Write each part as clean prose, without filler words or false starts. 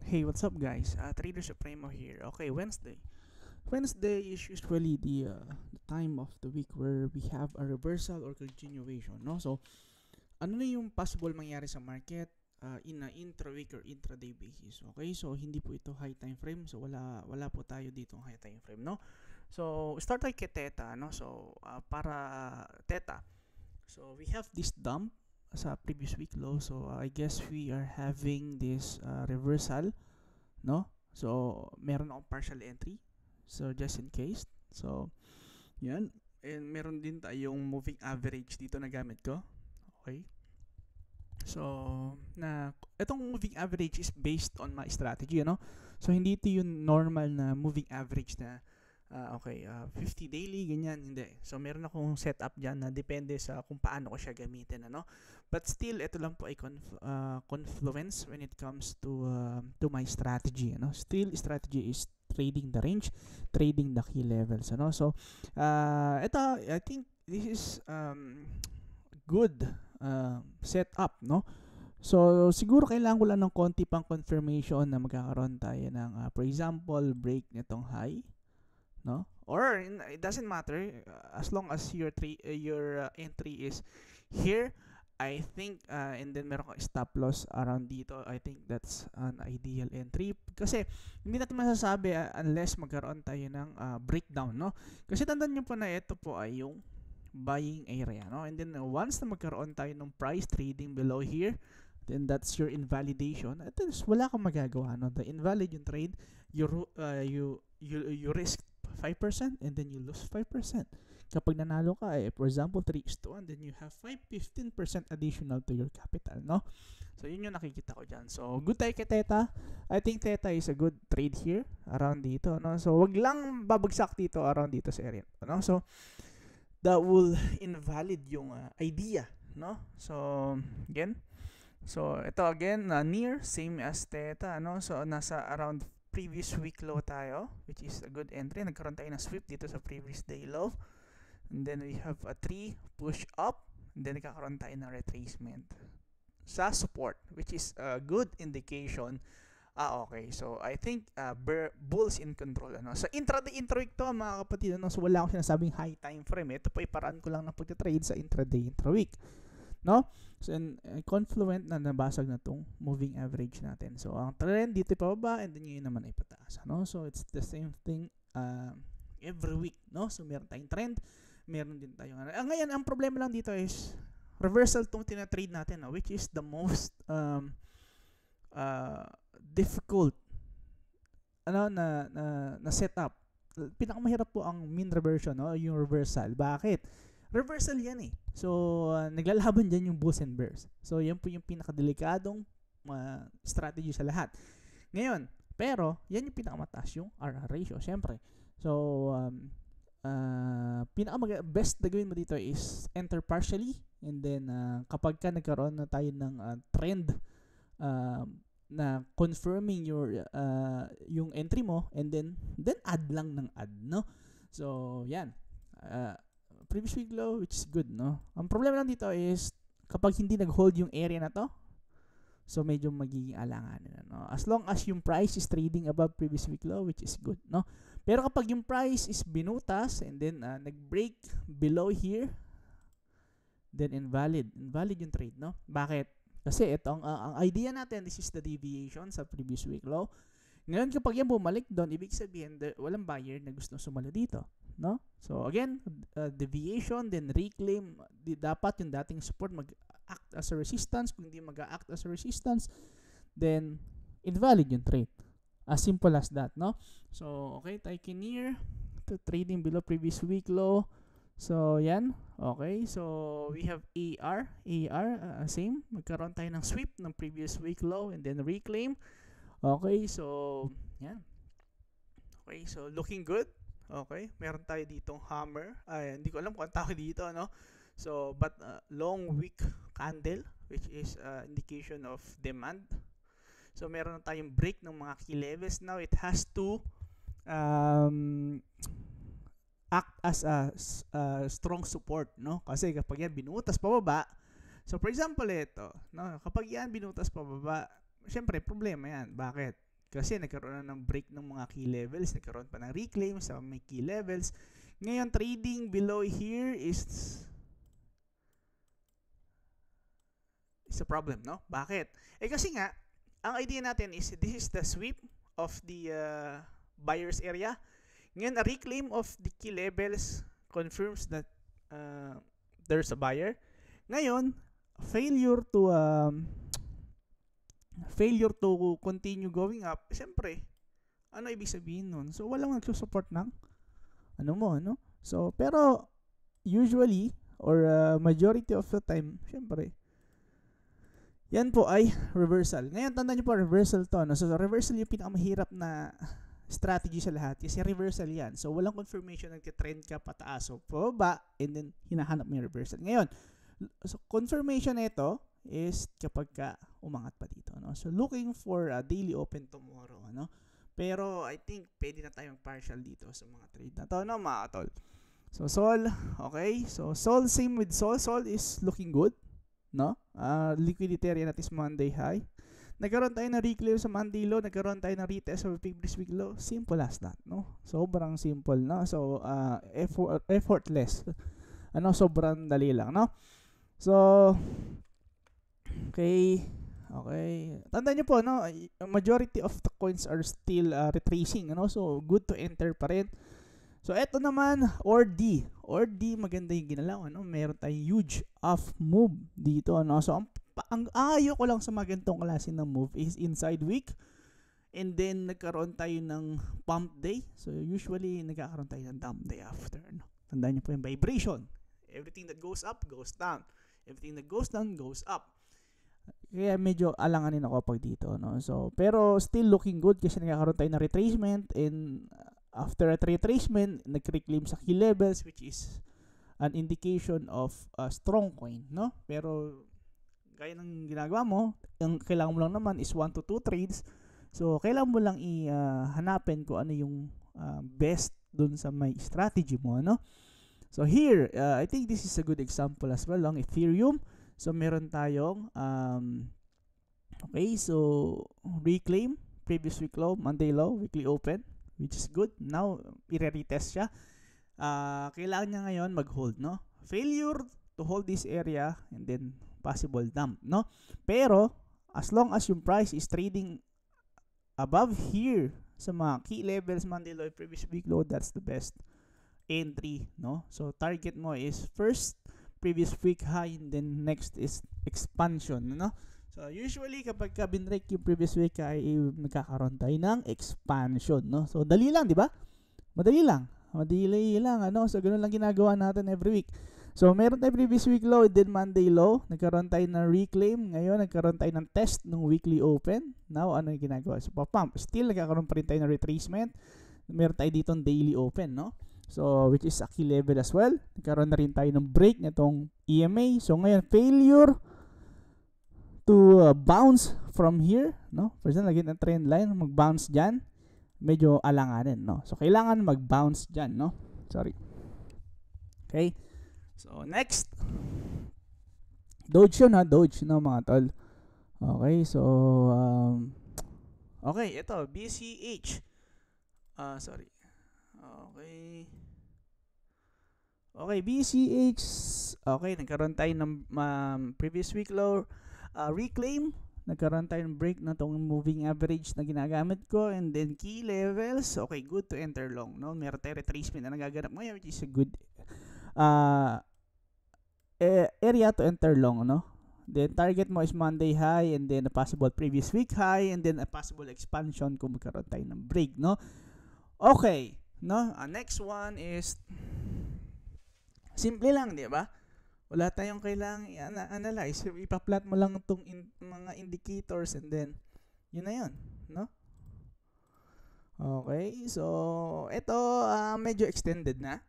Hey, what's up, guys? Trader Supremo here. Okay, Wednesday. Wednesday is usually the time of the week where we have a reversal or continuation, no? So, ano na yung possible mangyari sa market in a intra-week or intraday basis, okay? So, hindi po ito high time frame. So, wala po tayo dito high time frame, no? So, start tayo kay Theta, no? So, para Theta. So, we have this dump sa previous week low. So, I guess we are having this reversal, no? So, meron akong partial entry. So, just in case. So, yan. And meron din tayong moving average dito na gamit ko. Okay. So, itong moving average is based on my strategy, no? So, hindi ito yung normal na moving average na 50 daily, ganyan, hindi. So, meron akong setup dyan na depende sa kung paano ko siya gamitin, ano? But still, ito lang po ay confluence when it comes to my strategy, ano? Still, strategy is trading the range, trading the key levels, ano? So, ito, I think this is good setup, no? So, siguro kailangan ko lang ng konti pang confirmation na magkakaroon tayo ng, for example, break nitong high, no? Or it doesn't matter as long as your entry is here. I think and then meron kang stop loss around dito. I think that's an ideal entry kasi hindi natin masasabi unless magkaroon tayo ng breakdown, no? Kasi tandaan niyo po na ito po ay yung buying area, no? And then once na magkaroon tayo ng price trading below here, then that's your invalidation. At least wala kang magagawa, no? The invalid yung trade, you risk 5% and then you lose 5%. Kapag nanalo ka, for example, 3:1, then you have 15% additional to your capital, no? So, yun yung nakikita ko dyan. So, good tayo kay Theta. I think Theta is a good trade here, around dito, no? So, wag lang babagsak dito, around dito sa area, no? So, that will invalid yung idea, no? So, again, so, ito again, near, same as Theta, no? So, nasa around previous week low tayo, which is a good entry. Nagkaroon tayo ng sweep dito sa previous day low. And then we have a 3 push up. And then nagkakaroon tayo ng retracement sa support, which is a good indication. Okay. So, I think bulls in control. Ano? Sa intraday, intraweek to, mga kapatid. Ano? So, wala akong sinasabing high time frame. Ito po ay paraan ko lang na pagka-trade sa intraday, intraweek. No? So, confluent na nabasag na tong moving average natin. So, ang trend dito pababa and then yun naman ay pataas. No? So, it's the same thing every week. No? So, meron tayong trend. Meron din tayong ngayon, ang problema lang dito is reversal tong tina-trade natin, no? Which is the most difficult na setup. Pinakamahirap po ang mean reversion, no? Yung reversal. Bakit? Reversal yan eh. So, naglalaban dyan yung bulls and bears. So, yan po yung pinakadelikadong strategy sa lahat. Ngayon, pero, yan yung pinakamataas yung RR ratio, syempre. So, best na gawin mo dito is enter partially and then kapag ka nagkaroon na tayo ng trend na confirming yung entry mo and then add lang ng add, no? So, yan. Previous week low, which is good, no? Ang problema lang dito is kapag hindi nag-hold yung area na to, so medyo magiging alanganin, no? As long as yung price is trading above previous week low, which is good, no? Pero kapag yung price is binutas and then nag-break below here, then invalid yung trade, no? Bakit? Kasi ito ang idea natin, this is the deviation sa previous week low. Ngayon kapag yan bumalik doon, ibig sabihin walang buyer na gusto sumalo dito, no? So again, deviation, then reclaim, dapat yung dating support mag-act as a resistance. Kung hindi mag-act as a resistance, then invalid yung trade. As simple as that, no? So, okay, tayo near to trading below previous week low. So, yan. Okay, so we have AR, same. Magkaroon tayo ng sweep ng previous week low and then reclaim. Okay, so, yan. Okay, so looking good. Okay, meron tayo ditong hammer. Hindi ko alam kung ang tawag dito, no? So, but long wick candle, which is indication of demand. So, meron na tayong break ng mga key levels. Now, it has to act as a strong support, no? Kasi kapag yan binutas pababa, so for example ito, no? Kapag yan binutas pababa, syempre problema yan. Bakit? Kasi nagkaroon na ng break ng mga key levels, nagkaroon pa ng reclaim sa may key levels. Ngayon, trading below here is a problem, no? Bakit? Kasi nga, ang idea natin is this is the sweep of the buyer's area. Ngayon, a reclaim of the key levels confirms that there's a buyer. Ngayon, failure to continue going up, siyempre, ano ibig sabihin nun? So, walang nagsusupport ng So, pero, usually, or majority of the time, siyempre, yan po ay reversal. Ngayon, tandaan nyo po, reversal to. So, reversal yung pinakamahirap na strategy sa lahat. Kasi reversal yan. So, walang confirmation na nag-trend ka pataas o pababa, and then, hinahanap mo yung reversal. Ngayon, so, confirmation nito is kapag ka umangat pa dito. So, looking for a daily open tomorrow. Pero, I think, pwede na tayong partial dito sa mga trade na to, mga katol. So, Sol, okay. So, Sol, same with Sol. Sol is looking good. Liquidity area natin is Monday high. Nagkaroon tayo na reclaim sa Monday low, nagkaroon tayo na retest sa previous week low. Simple as that, Sobrang simple, So, effortless. Sobrang dali lang, So, okay. Tandaan niyo po, majority of the coins are still retracing, So, good to enter pa rin. So, eto naman, ORD, maganda yung ginalaw, Meron tayong huge off move dito, So, ang ayaw ko lang sa mga ganitong klase ng move is inside week. And then, nagkaroon tayo ng pump day. So, usually, nagkakaroon tayo ng dump day after, Tandaan niyo po yung vibration. Everything that goes up, goes down. Everything that goes down, goes up. Kaya medyo alanganin ako pag dito, So, pero still looking good kasi nagkakaroon tayo ng retracement, and after a retracement, nag-reclaim sa key levels, which is an indication of a strong coin, Pero gaya ng ginagawa mo, ang kailangan mo lang naman is 1 to 2 trades. So, kailangan mo lang hanapin kung ano yung best dun sa may strategy mo, So, here, I think this is a good example as well ng Ethereum. So, meron tayong okay, so reclaim, previous week low, Monday low, weekly open, which is good. Now, i-retest siya. Kailangan niya ngayon mag-hold, Failure to hold this area, and then possible dump, Pero, as long as yung price is trading above here sa mga key levels, Monday low, previous week low, that's the best entry, So, target mo is first previous week high, and then next is expansion, So, usually, kapag ka binrake yung previous week high, magkakaroon tayo ng expansion, So, dali lang, di ba? Madali lang, So, ganun lang ginagawa natin every week. So, meron tayo previous week low, then Monday low. Nagkaroon tayo ng reclaim. Ngayon, nagkaroon tayo ng test ng weekly open. Now, ano yung ginagawa? So, pump. Still, nagkakaroon pa rin tayo ng retracement. Meron tayo dito ng daily open, So, which is a key level as well. Nagkaroon na rin tayo ng break nitong EMA. So, ngayon, failure to bounce from here, For example, lagyan ng trend line, mag-bounce dyan. Medyo alanganin, So, kailangan mag-bounce dyan, Sorry. Okay. So, next. Doge yun, Doge, mga tol. Okay, so, okay, ito, BCH. Sorry. Okay, BCH. Okay, nagkaroon tayo ng previous week low, reclaim. Nagkaroon tayo ng break na tong moving average na ginagamit ko, and then key levels. Okay, good to enter long, Meron tayo retracement na nagaganap ngayon, which is a good area to enter long, Then target mo is Monday high, and then a possible previous week high, and then a possible expansion kung magkaroon tayo ng break, Okay, next one is simple lang, di ba? Wala tayong kailangang i-analyze. Ipa-plot mo lang itong mga indicators, and then yun na yun, Okay, so ito medyo extended na.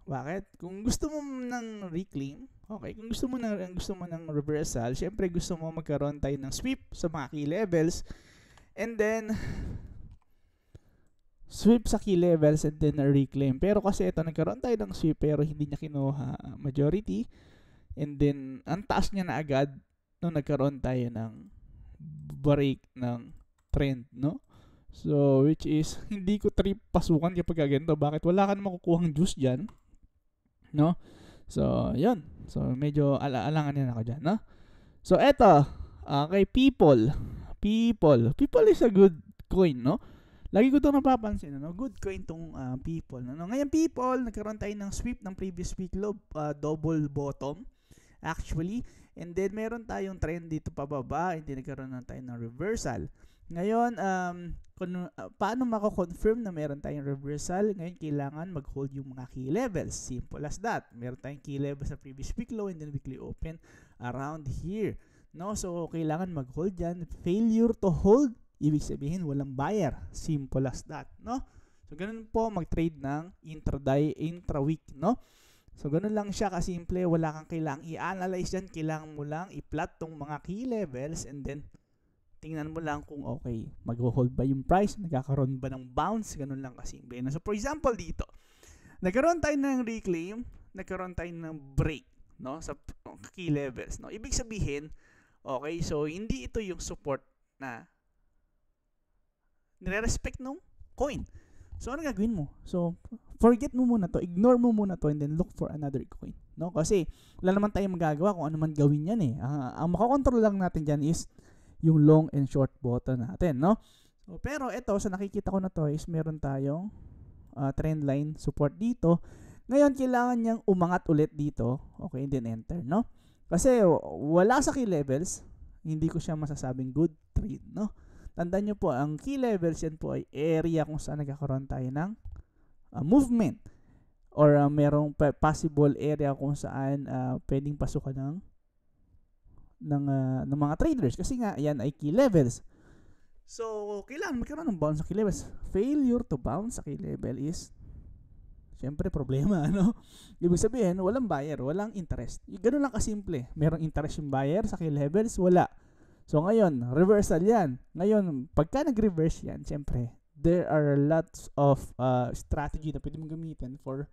Bakit? Kung gusto mo ng reclaim, okay, kung gusto mo ng reversal, syempre gusto mo magkaroon tayo ng sweep sa mga key levels, and then sweep sa key levels, and then reclaim. Pero kasi ito, nagkaroon tayo ng sweep pero hindi niya kinuha majority, and then ang taas niya na agad nung nagkaroon tayo ng break ng trend, So, which is, hindi ko trip pasukan kapag ganito. Bakit? Wala ka naman kukuhang juice dyan. No? So, yun. So, medyo alanganin ako dyan, no? So, eto. Okay, People. People is a good coin, no? Lagi ko itong napapansin, no? Good coin tong People. No? Ngayon, People, nagkaroon tayo ng sweep ng previous week low, double bottom, actually. And then, meron tayong trend dito pababa, and then nagkaroon na tayo ng reversal. Ngayon, paano mako-confirm na meron tayong reversal? Ngayon, kailangan mag-hold yung mga key levels. Simple as that. Meron tayong key levels sa previous week low and then weekly open around here. No? So, kailangan mag-hold yan. Failure to hold, ibig sabihin, walang buyer. Simple as that. No? So, ganun po mag-trade ng intraday, intra-week. No? So, ganun lang siya kasimple. Wala kang kailangang i-analyze yan. Kailangan mo lang i-plot tong mga key levels and then tingnan mo lang kung okay, mag-hold ba yung price, nagkakaroon ba ng bounce, ganun lang kasimple. So, for example, dito, nagkaroon tayo ng reclaim, nagkaroon tayo ng break, no, sa key levels, no. Ibig sabihin, okay, so, hindi ito yung support na nire-respect ng coin. So, ano gagawin mo? So, forget mo muna to, ignore mo muna to, and then look for another coin, no? Kasi, wala naman tayong magagawa kung ano man gawin yan eh. Ang makakontrol lang natin dyan is yung long and short button natin, no? So, pero ito, sa nakikita ko na to is meron tayong trend line support dito. Ngayon, kailangan niyang umangat ulit dito. Okay, and then enter, no? Kasi wala sa key levels, hindi ko siya masasabing good trade, no? Tandaan nyo po, ang key levels yan po ay area kung saan nagkakaroon tayo ng movement or merong possible area kung saan pwedeng pasukan ng mga traders kasi nga yan ay key levels. So, kailangan magkaroon ng bounce sa key levels. Failure to bounce sa key level is syempre problema, no? Ibig sabihin, walang buyer, walang interest. Ganun lang kasimple. Merong interest yung buyer sa key levels, wala. So, ngayon, reversal yan. Ngayon, pagka nag-reverse yan, syempre, there are lots of strategy na pwede mong gamitin for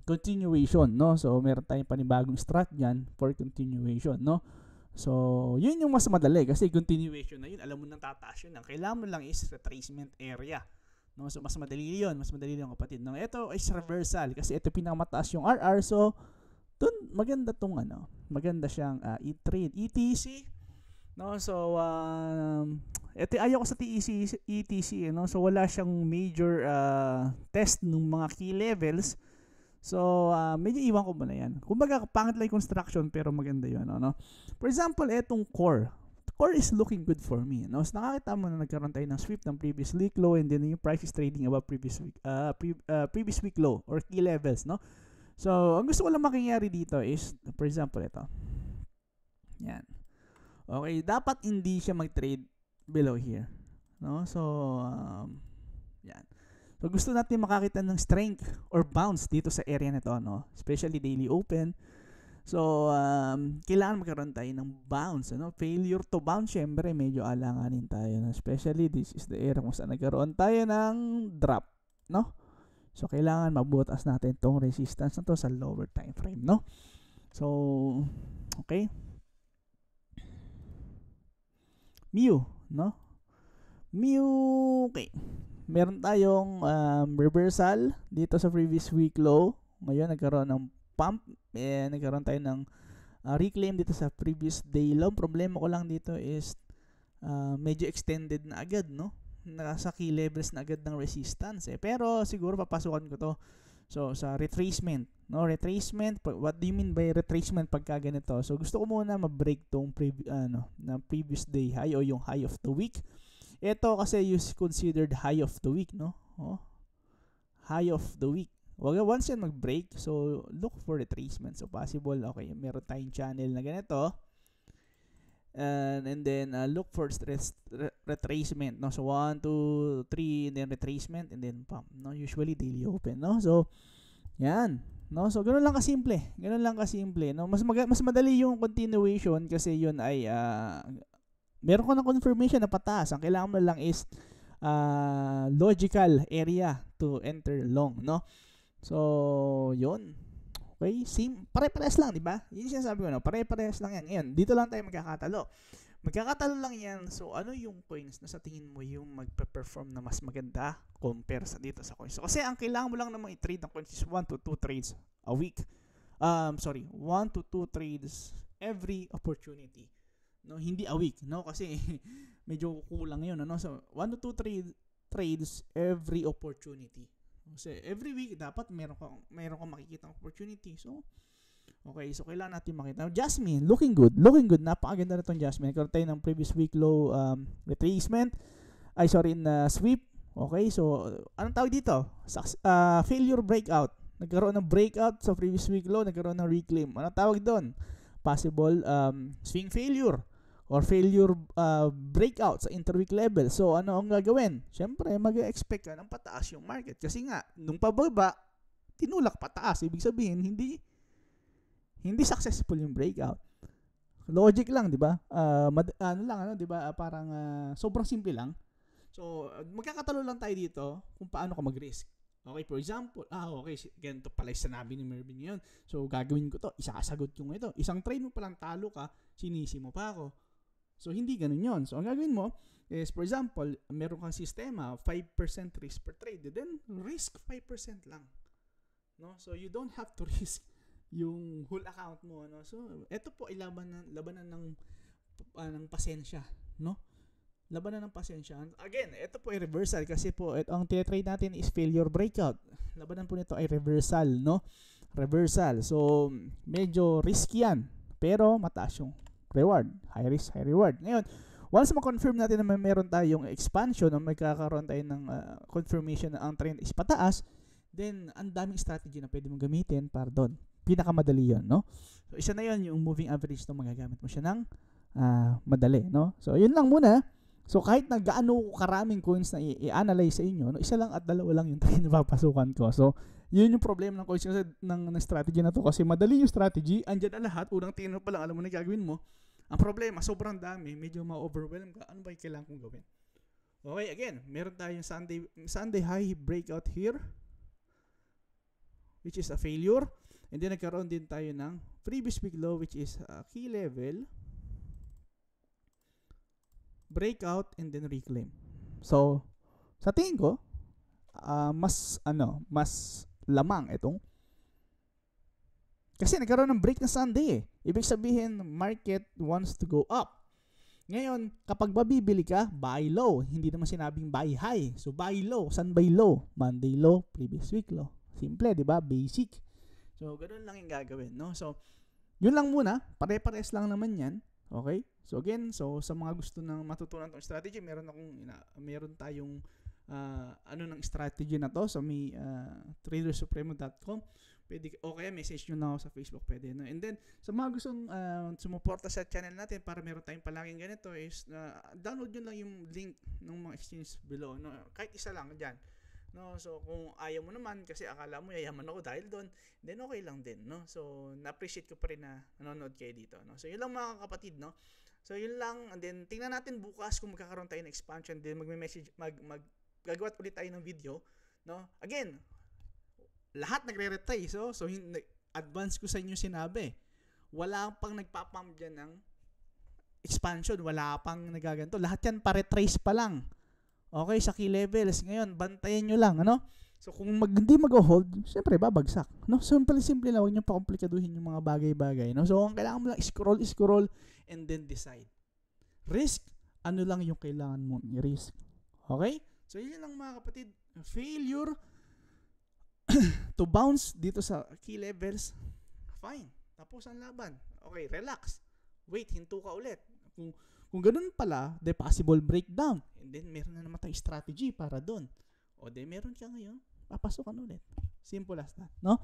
continuation, no? So, meron tayong panibagong strat yan for continuation, no? So, yun yung mas madali kasi continuation na yun, alam mo nang tataas yun. Ang kailangan mo lang is retracement area, no? So, mas madali yun, kapatid. No? Ito is reversal kasi ito pinakamataas yung RR. So, dun, maganda tong maganda siyang i-trade, ETC, no? So, ito ayaw ko sa ETC, no? So, wala siyang major test ng mga key levels. So, medyo iwan ko muna yan. Kumbaga, pangit lang yung construction, pero maganda yun, no? For example, etong core. Core is looking good for me, no? So, nakakita mo na nagkaroon tayo ng sweep ng previous week low and then yung price is trading above previous week low or key levels, no? So, ang gusto ko lang makingyari dito is, for example, ito. Yan. Okay, dapat hindi siya mag-trade below here, no? So, yan. So, gusto natin makakita ng strength or bounce dito sa area nito, no? Especially daily open. So, kailangan magkaroon tayo ng bounce, no? Failure to bounce, syempre, medyo alanganin tayo, no? Especially, this is the area kung saan nagkaroon tayo ng drop, no? So, kailangan mabutas natin tong resistance na to sa lower time frame, no? So, okay. Mu, no? Mu, okay. Meron tayong reversal dito sa previous week low. Ngayon, nagkaroon ng pump. Nagkaroon tayo ng reclaim dito sa previous day low. Problema ko lang dito is medyo extended na agad, no? Nasa key levels na agad ng resistance. Pero siguro papasukan ko to. So, sa retracement, no? Retracement, what do you mean by retracement pagka ganito? So, gusto ko muna ma-break tong na previous day high o yung high of the week. Ito kasi is considered high of the week, no? Oh, high of the week. Once yan mag-break, so look for retracement. So possible, okay, meron tayong channel na ganito. And then look for retracement, no? So 1, 2, 3, and then retracement, and then pump, no? Usually daily open, no? So, yan. No? So, ganoon lang kasimple. No? Mas madali yung continuation kasi yun ay meron ko ng confirmation na pataas. Ang kailangan mo lang is logical area to enter long, no? So, yun. Okay, pare-pares lang, di ba? Yun sinasabi ko, no? Pare-pares lang yan. Ngayon, dito lang tayo magkakatalo. Magkakatalo lang yan. So, ano yung coins na sa tingin mo yung magpe-perform na mas maganda compare sa dito sa coins? So, kasi ang kailangan mo lang namang i-trade ng coins is 1 to 2 trades a week. 1 to 2 trades every opportunity. No, hindi a week, no? Kasi medyo kulang 'yun, ano? So, 1 to 2 trades every opportunity. Kasi every week dapat meron kang makikita opportunity. So, okay, so kailangan natin makita. Jasmine, looking good. Looking good. Napakaganda na itong Jasmine. Nagkaroon tayo ng previous week low retracement. Sweep. Okay, so anong tawag dito? Failure breakout. Nagkaroon ng breakout sa previous week low. Nagkaroon ng reclaim. Anong tawag doon? Possible swing failure or failure breakout sa interweek level. So, ano ang gagawin? Siyempre, mag-expect ka ng pataas yung market. Kasi nga, nung pababa, tinulak pataas. Ibig sabihin, hindi successful yung breakout. Logic lang, 'di ba? Di ba? Parang sobrang simple lang. So, magkakatalo lang tayo dito kung paano ka mag-risk. Okay, for example, ganito pala yung sinabi ni Mervin ngayon. So, gagawin ko to, isasagot ko ito. Isang trade mo palang talo ka, sinisi mo pa ako. So, hindi ganun yon. So, ang gagawin mo is, for example, meron kang sistema, 5% risk per trade. Then, risk 5% lang. No? So, you don't have to risk yung whole account mo, no? So ito po ay labanan ng pasensya, no? Labanan ng pasensya. Again, ito po ay reversal kasi po ang tine-trade natin is failure breakout. Labanan po nito ay reversal, no? Reversal. So medyo risky yan, pero mataas yung reward. High risk, high reward. Ngayon, once ma-confirm natin na meron tayong expansion, o magkakaroon tayo ng confirmation na ang trend is pataas, then ang daming strategy na pwede mong gamitin para doon. Pinakamadali yun, no? So, isa na yun, yung moving average na magagamit mo siya ng madali, no? So, yun lang muna. So, kahit na gaano karaming coins na i-analyze sa inyo, no, isa lang at dalawa lang yung trade na papasukan ko. So, yun yung problema ng coins kasi ng strategy na to. Kasi madali yung strategy, andyan na lahat, unang tingin mo pa lang, alam mo na gagawin mo. Ang problema, sobrang dami, medyo ma-overwhelm ka. Ano ba yung kailangan kong gawin? Okay, again, meron tayong Sunday high breakout here, which is a failure. And then nagkaroon din tayo ng previous week low, which is key level, breakout, and then reclaim. So, sa tingin ko, mas lamang itong kasi nagkaroon ng break na Sunday eh. Ibig sabihin, market wants to go up. Ngayon, kapag mabibili ka, buy low. Hindi naman sinabing buy high. So, buy low. Saan buy low? Monday low, previous week low. Simple, di ba? Basic. So, ganoon lang yung gagawin, no? So, yun lang muna. Pare-pares lang naman yan. Okay? So, again, sa mga gusto nang matutunan tong strategy, meron tayong ng strategy na to. So, may tradersupremo.com. Pwede, o kaya message nyo na ako sa Facebook, pwede, no? And then, sa mga gustong sumuporta sa channel natin para meron tayong palaging ganito is, download nyo lang yung link ng mga exchange below, no? Kahit isa lang dyan. No, so kung ayaw mo naman kasi akala mo yayaman ako dahil doon, then okay lang din, no? So na-appreciate ko pa rin na nanonood kayo dito, no? So yun lang mga kapatid, no? So yun lang, and then tingnan natin bukas kung magkakaroon tayo ng expansion, then magme-message gagawa ulit tayo ng video, no? Again, lahat nagre-retrace, so advance ko sa inyo sinabi. Wala pang nagpapump diyan ng expansion, wala pang nagaganto. Lahat yan pa-retrace pa lang. Okay, sa key levels. Ngayon, bantayan nyo lang, ano? So, kung hindi mag-hold, syempre, babagsak. No? Simple lang, huwag nyo pa komplikaduhin yung mga bagay-bagay. No? So, ang kailangan mo lang, scroll, and then decide. Risk, ano lang yung kailangan mo i-risk. Okay? So, yun lang mga kapatid. Failure to bounce dito sa key levels, fine. Tapos ang laban. Okay, relax. Wait, hinto ka ulit. Kung ganun pala, the possible breakdown. And then, meron na naman tayong strategy para doon. O, meron ka ngayon, papasokan ulit. Simple as that, no?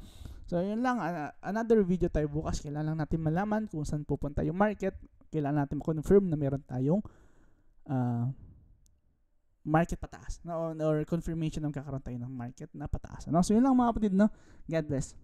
So, yun lang. Another video tayo bukas. Kailangan lang natin malaman kung saan pupunta yung market. Kailangan natin ma-confirm na meron tayong market pataas. No? Or confirmation na magkakaroon tayo ng market na pataas. No? So, yun lang mga kapatid, no? God bless.